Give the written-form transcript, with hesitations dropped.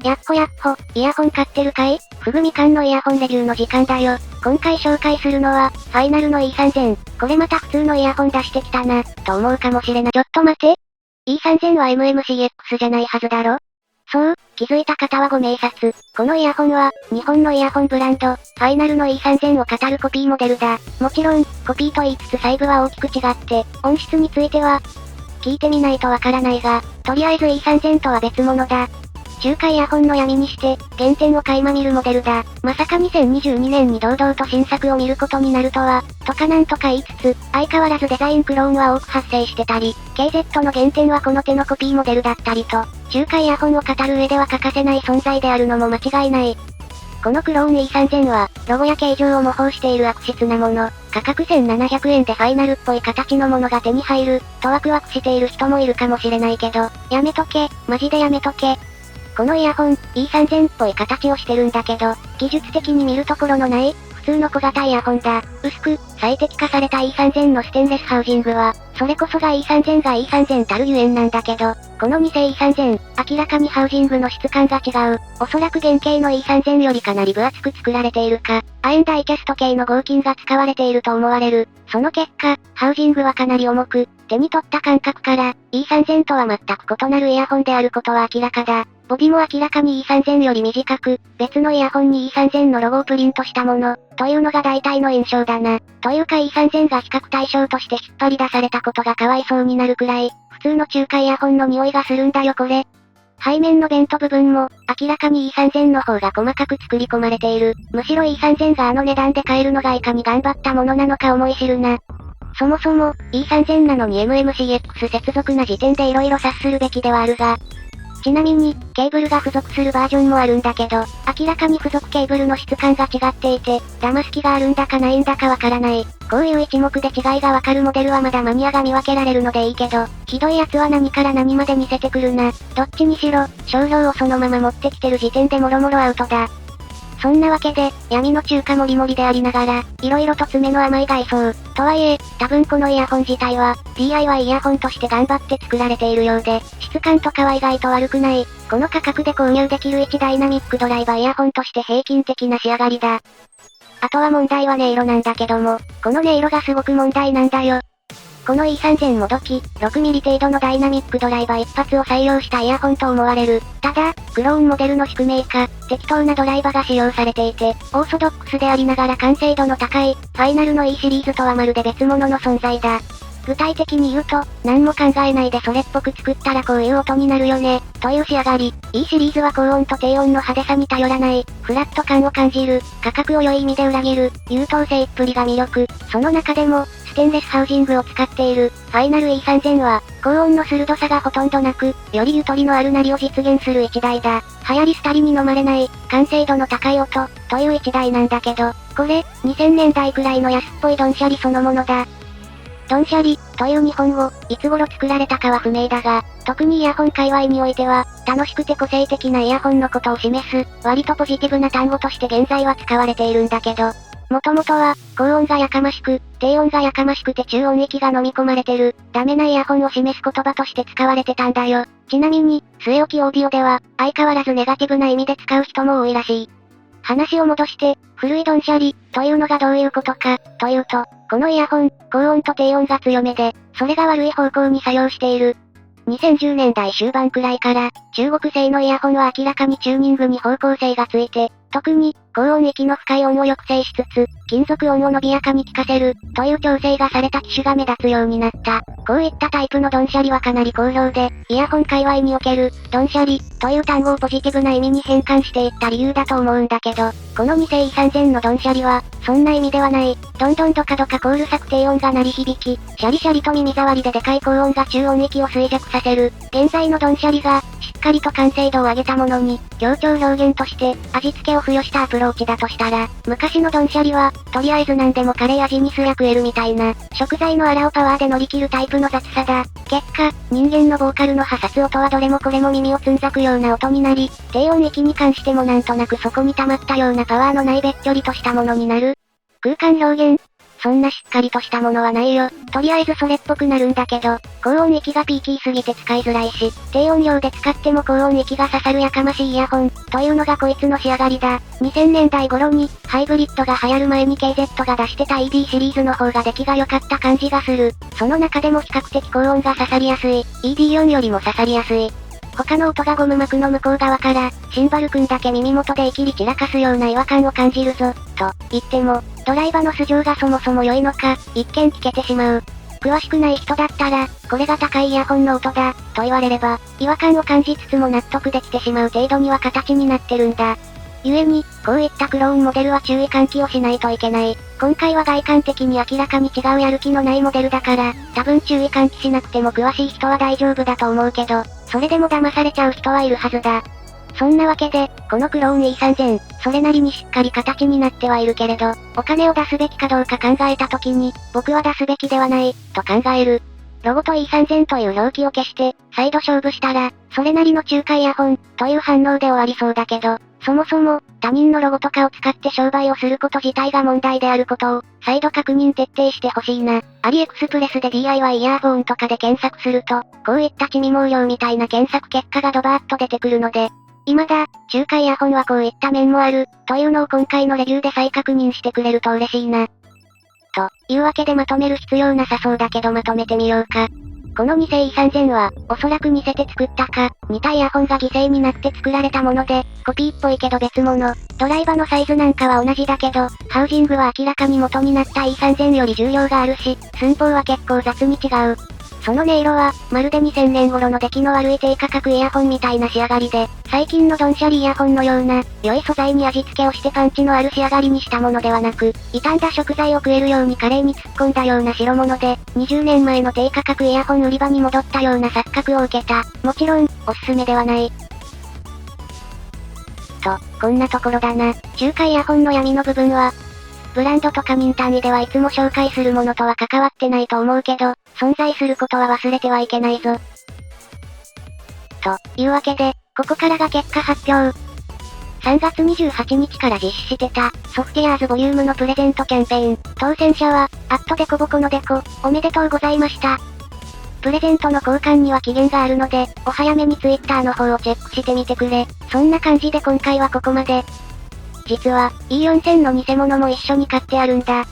やっほやっほ、イヤホン買ってるかい？ふぐみかんのイヤホンレビューの時間だよ。今回紹介するのは、ファイナルの E3000。これまた普通のイヤホン出してきたな、と思うかもしれない。ちょっと待て。E3000 は MMCX じゃないはずだろ？そう、気づいた方はご明察。このイヤホンは、日本のイヤホンブランド、ファイナルの E3000 を語るコピーモデルだ。もちろん、コピーと言いつつ細部は大きく違って、音質については、聞いてみないとわからないが、とりあえず E3000 とは別物だ。中華イヤホンの闇にして、原点を垣間見るモデルだ。まさか2022年に堂々と新作を見ることになるとは、とかなんとか言いつつ、相変わらずデザインクローンは多く発生してたり、KZ の原点はこの手のコピーモデルだったりと、中華イヤホンを語る上では欠かせない存在であるのも間違いない。このクローン E3000 は、ロゴや形状を模倣している悪質なもの。価格1700円でファイナルっぽい形のものが手に入る、とワクワクしている人もいるかもしれないけど、やめとけ、マジでやめとけ。このイヤホン、E3000 っぽい形をしてるんだけど、技術的に見るところのない、普通の小型イヤホンだ。薄く、最適化された E3000 のステンレスハウジングは、それこそが E3000 が E3000 たるゆえんなんだけど、この偽 E3000、明らかにハウジングの質感が違う。おそらく原型の E3000 よりかなり分厚く作られているか、亜鉛ダイキャスト系の合金が使われていると思われる。その結果、ハウジングはかなり重く、手に取った感覚から、E3000 とは全く異なるイヤホンであることは明らかだ。ボディも明らかに E3000 より短く、別のイヤホンに E3000 のロゴをプリントしたもの、というのが大体の印象だな。というか E3000 が比較対象として引っ張り出されたことがかわいそうになるくらい、普通の中華イヤホンの匂いがするんだよこれ。背面のベント部分も、明らかに E3000 の方が細かく作り込まれている。むしろ E3000 があの値段で買えるのがいかに頑張ったものなのか思い知るな。そもそも、E3000 なのに MMCX 接続な時点で色々察するべきではあるが、ちなみに、ケーブルが付属するバージョンもあるんだけど、明らかに付属ケーブルの質感が違っていて、騙す気があるんだかないんだかわからない。こういう一目で違いがわかるモデルはまだマニアが見分けられるのでいいけど、ひどいやつは何から何まで似せてくるな。どっちにしろ、商標をそのまま持ってきてる時点でもろもろアウトだ。そんなわけで、闇の中華もりもりでありながら、色々と爪の甘い外装。とはいえ、多分このイヤホン自体は、DIY イヤホンとして頑張って作られているようで、質感とかは意外と悪くない。この価格で購入できる1ダイナミックドライバーイヤホンとして平均的な仕上がりだ。あとは問題は音色なんだけども、この音色がすごく問題なんだよ。この E3000 もどき、6mm 程度のダイナミックドライバー一発を採用したイヤホンと思われる。ただ、クローンモデルの宿命か、適当なドライバーが使用されていて、オーソドックスでありながら完成度の高い、ファイナルの E シリーズとはまるで別物の存在だ。具体的に言うと、何も考えないでそれっぽく作ったらこういう音になるよね、という仕上がり。E シリーズは高音と低音の派手さに頼らない、フラット感を感じる、価格を良い意味で裏切る、優等生っぷりが魅力。その中でも、ステンレスハウジングを使っている、ファイナル E3000 は、高音の鋭さがほとんどなく、よりゆとりのある鳴りを実現する一台だ。流行り廃りに飲まれない、完成度の高い音、という一台なんだけど、これ、2000年代くらいの安っぽいドンシャリそのものだ。ドンシャリ、という日本語、いつ頃作られたかは不明だが、特にイヤホン界隈においては、楽しくて個性的なイヤホンのことを示す、割とポジティブな単語として現在は使われているんだけど、もともとは、高音がやかましく、低音がやかましくて中音域が飲み込まれてる、ダメなイヤホンを示す言葉として使われてたんだよ。ちなみに、据え置きオーディオでは、相変わらずネガティブな意味で使う人も多いらしい。話を戻して、古いドンシャリ、というのがどういうことか、というと、このイヤホン、高音と低音が強めで、それが悪い方向に作用している。2010年代終盤くらいから、中国製のイヤホンは明らかにチューニングに方向性がついて、特に、高音域の深い音を抑制しつつ、金属音を伸びやかに聞かせる、という調整がされた機種が目立つようになった。こういったタイプのドンシャリはかなり好評で、イヤホン界隈における、ドンシャリ、という単語をポジティブな意味に変換していった理由だと思うんだけど、この偽 E3000 のドンシャリは、そんな意味ではない。どんどんドカドカコール作低音が鳴り響き、シャリシャリと耳障りででかい高音が中音域を衰弱させる。現在のドンシャリが、しっかりと完成度を上げたものに、強調表現として、味付けを付与したアプローチだとしたら、昔のドンシャリは、とりあえず何でもカレー味にすら食えるみたいな、食材のあらをパワーで乗り切るタイプの雑さだ。結果、人間のボーカルの破殺音はどれもこれも耳をつんざくような音になり、低音域に関してもなんとなくそこに溜まったようなパワーのないべっちょりとしたものになる。空間表現。そんなしっかりとしたものはないよ。とりあえずそれっぽくなるんだけど、高音域がピーキーすぎて使いづらいし、低音量で使っても高音域が刺さるやかましいイヤホン、というのがこいつの仕上がりだ。2000年代頃に、ハイブリッドが流行る前に KZ が出してた ED シリーズの方が出来が良かった感じがする。その中でも比較的高音が刺さりやすい。ED4 よりも刺さりやすい。他の音がゴム膜の向こう側から、シンバルくんだけ耳元でいきり散らかすような違和感を感じるぞ、と言っても、ドライバの素性がそもそも良いのか、一見聞けてしまう。詳しくない人だったら、これが高いイヤホンの音だ、と言われれば、違和感を感じつつも納得できてしまう程度には形になってるんだ。故に、こういったクローンモデルは注意喚起をしないといけない。今回は外観的に明らかに違うやる気のないモデルだから、多分注意喚起しなくても詳しい人は大丈夫だと思うけど、それでも騙されちゃう人はいるはずだ。そんなわけで、このクローン E3000、それなりにしっかり形になってはいるけれど、お金を出すべきかどうか考えた時に、僕は出すべきではない、と考える。ロゴと E3000 という表記を消して、再度勝負したら、それなりの中華イヤホン、という反応で終わりそうだけど、そもそも、他人のロゴとかを使って商売をすること自体が問題であることを、再度確認徹底してほしいな。アリエクスプレスで DIY イヤーフォンとかで検索すると、こういった地味毛量みたいな検索結果がドバーッと出てくるので、今だ、中華イヤホンはこういった面もある、というのを今回のレビューで再確認してくれると嬉しいな。というわけでまとめる必要なさそうだけどまとめてみようか。この偽 E3000 は、おそらく似せて作ったか、似たイヤホンが犠牲になって作られたもので、コピーっぽいけど別物。ドライバのサイズなんかは同じだけど、ハウジングは明らかに元になった E3000 より重量があるし、寸法は結構雑に違う。その音色は、まるで2000年頃の出来の悪い低価格イヤホンみたいな仕上がりで、最近のドンシャリイヤホンのような、良い素材に味付けをしてパンチのある仕上がりにしたものではなく、傷んだ食材を食えるように華麗に突っ込んだような代物で、20年前の低価格イヤホン売り場に戻ったような錯覚を受けた。もちろん、おすすめではない。と、こんなところだな。中華イヤホンの闇の部分は、ブランドとか民単位ではいつも紹介するものとは関わってないと思うけど、存在することは忘れてはいけないぞ。というわけで、ここからが結果発表。3月28日から実施してた、ソフティアーズボリュームのプレゼントキャンペーン。当選者は、デコボコのデコ、おめでとうございました。プレゼントの交換には期限があるので、お早めに Twitter の方をチェックしてみてくれ。そんな感じで今回はここまで。実は、E4000 の偽物も一緒に買ってあるんだ。